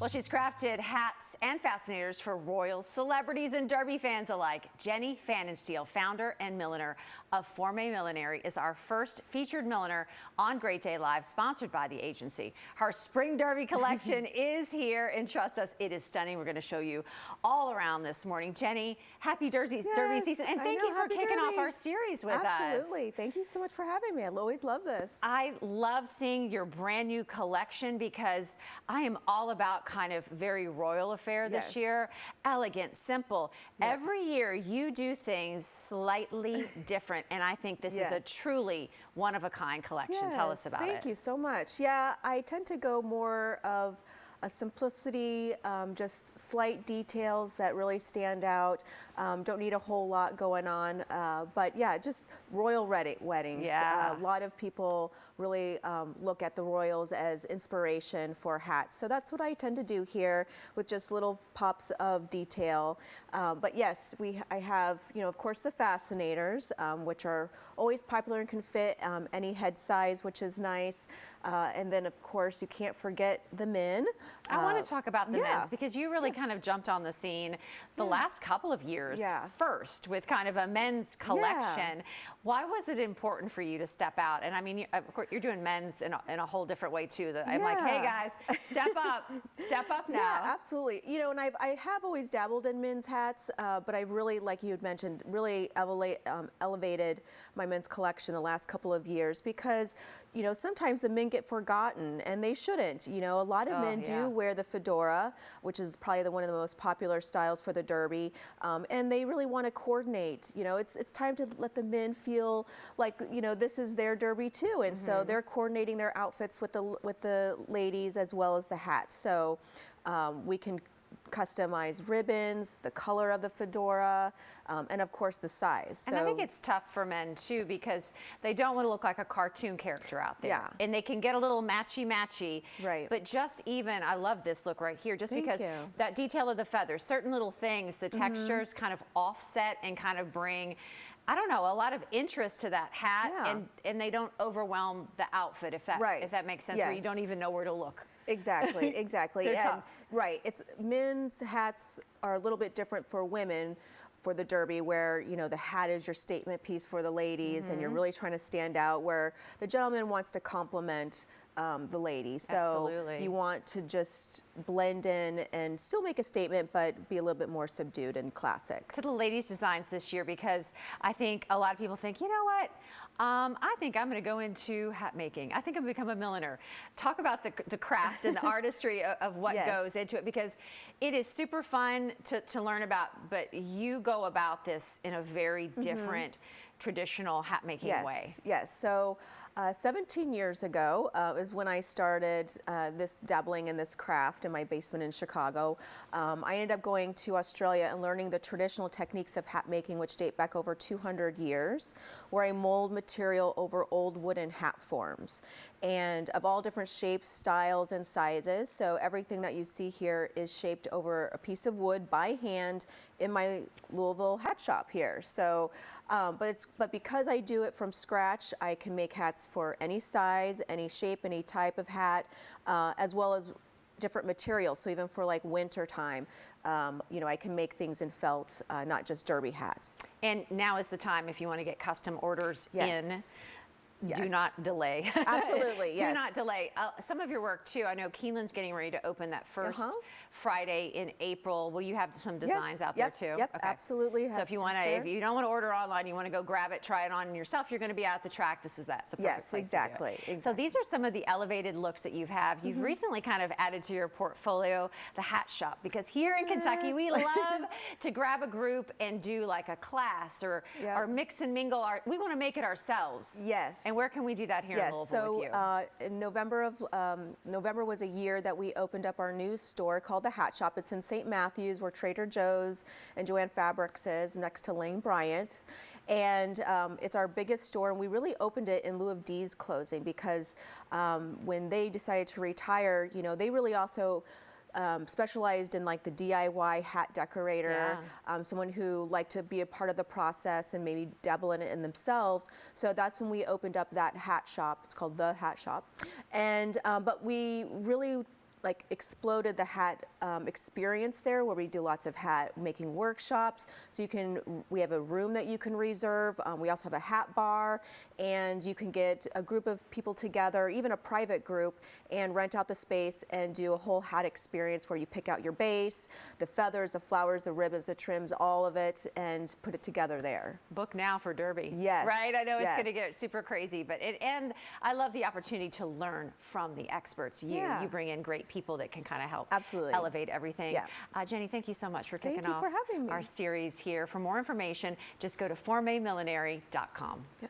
Well, she's crafted hats and fascinators for royals, celebrities, and Derby fans alike. Jenny Fanninsteel, founder and milliner of Formé Millinery, is our first featured milliner on Great Day Live, sponsored by the agency. Her spring Derby collection is here, and trust us, it is stunning. We're going to show you all around this morning. Jenny, happy Derby season, and thank you for kicking off our series with us. Absolutely. Thank you so much for having me. I always love this. I love seeing your brand new collection because I am all about kind of very royal affair this year. Elegant, simple. Every year you do things slightly different, and I think this is a truly one-of-a-kind collection. Tell us about it. Thank you so much. Yeah, I tend to go more of a simplicity, just slight details that really stand out. Don't need a whole lot going on, but yeah, just royal weddings. Yeah. A lot of people really look at the royals as inspiration for hats. So that's what I tend to do here with just little pops of detail. But yes, I have, of course, the fascinators, which are always popular and can fit any head size, which is nice. And then, of course, you can't forget the men. I want to talk about the men's because you really kind of jumped on the scene the last couple of years first with kind of a men's collection. Why was it important for you to step out? And I mean, of course, you're doing men's in a whole different way too. That I'm like, hey guys, step up now. Yeah, absolutely. And I have always dabbled in men's hats, but I really, like you had mentioned, really elevated my men's collection the last couple of years because, sometimes the men get forgotten and they shouldn't. A lot of men do wear the fedora, which is probably one of the most popular styles for the Derby, and they really want to coordinate. It's time to let the men feel like this is their Derby too, and so they're coordinating their outfits with the ladies as well as the hats. So we can customize ribbons, the color of the fedora, and of course the size. And I think it's tough for men too because they don't want to look like a cartoon character out there. Yeah. And they can get a little matchy. Right. But just even, I love this look right here, just because that detail of the feathers, certain little things, the textures kind of offset and kind of bring, I don't know, a lot of interest to that hat, and they don't overwhelm the outfit, if that makes sense, where you don't even know where to look. Exactly. They're tough. Right. Men's hats are a little bit different for women for the Derby, where the hat is your statement piece for the ladies, and you're really trying to stand out, where the gentleman wants to compliment the lady. So you want to just blend in and still make a statement, but be a little bit more subdued and classic. To the ladies' designs this year, because I think a lot of people think, you know what, I think I'm going to go into hat making. I think I'm going to become a milliner. Talk about the craft and the artistry of what goes into it, because it is super fun to learn about, but you go about this in a very different traditional hat making way. Yes. So 17 years ago is when I started this dabbling in this craft in my basement in Chicago. I ended up going to Australia and learning the traditional techniques of hat making, which date back over 200 years, where I mold material over old wooden hat forms, and of all different shapes, styles, and sizes. So everything that you see here is shaped over a piece of wood by hand in my Louisville hat shop here. So, but because I do it from scratch, I can make hats for any size, any shape, any type of hat, as well as different materials. So even for like winter time, I can make things in felt, not just Derby hats. And now is the time if you want to get custom orders in. Do not delay. Absolutely, yes. Do not delay. Some of your work too, I know Keeneland's getting ready to open that first Friday in April. Will you have some designs out there too? Yep, absolutely. So if you want to, if you don't want to order online, you want to go grab it, try it on yourself, you're going to be out at the track, this is that. It's a perfect place exactly. to do it. So these are some of the elevated looks that you have. You've recently kind of added to your portfolio the hat shop, because here in Kentucky, we love to grab a group and do like a class or mix and mingle art. We want to make it ourselves. Yes. And where can we do that here in Louisville with you? In November was a year that we opened up our new store called the Hat Shop. It's in St. Matthews, where Trader Joe's and Joann Fabrics is, next to Lane Bryant. And it's our biggest store, and we really opened it in lieu of Dee's closing, because when they decided to retire, they really also specialized in like the DIY hat decorator, someone who liked to be a part of the process and maybe dabble in it in themselves. So that's when we opened up that hat shop. It's called The Hat Shop. And but we really like exploded the hat experience there, where we do lots of hat making workshops. So we have a room that you can reserve. We also have a hat bar, and you can get a group of people together, even a private group, and rent out the space and do a whole hat experience where you pick out your base, the feathers, the flowers, the ribbons, the trims, all of it, and put it together there. Book now for Derby. Yes. Right? I know it's going to Yes. get super crazy, but and I love the opportunity to learn from the experts. Yeah. You bring in great people that can kind of help Absolutely. elevate everything. Yeah. Jenny, thank you so much for Thank kicking you off for having me. our series here. For more information, just go to formémillinery.com. Yeah.